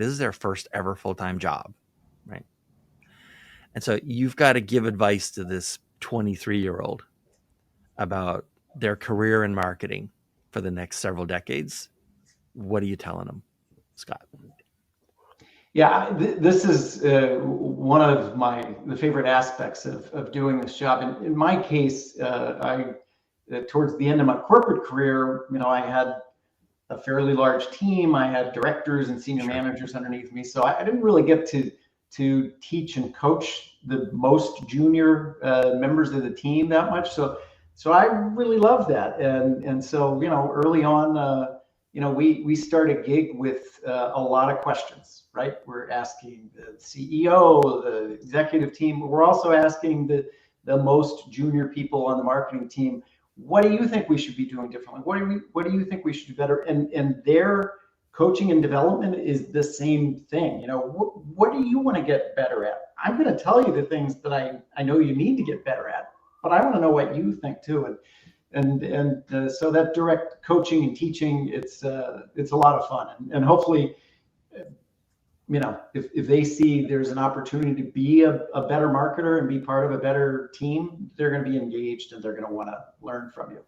This is their first ever full-time job, right? And so you've got to give advice to this 23-year-old about their career in marketing for the next several decades. What are you telling them, Scott? Yeah, this is one of the favorite aspects of doing this job. In my case, towards the end of my corporate career, I had a fairly large team. I had directors and senior managers underneath me, so I didn't really get to teach and coach the most junior members of the team that much. So I really love that, and so early on. We start a gig with a lot of questions, right? We're asking the CEO, the executive team. We're also asking the most junior people on the marketing team, what do you think we should be doing differently? What do you think we should do better? And their coaching and development is the same thing. What do you want to get better at? I'm going to tell you the things that I know you need to get better at, but I want to know what you think too. And so that direct coaching and teaching, it's a lot of fun, and hopefully, if they see there's an opportunity to be a better marketer and be part of a better team, they're going to be engaged and they're going to want to learn from you.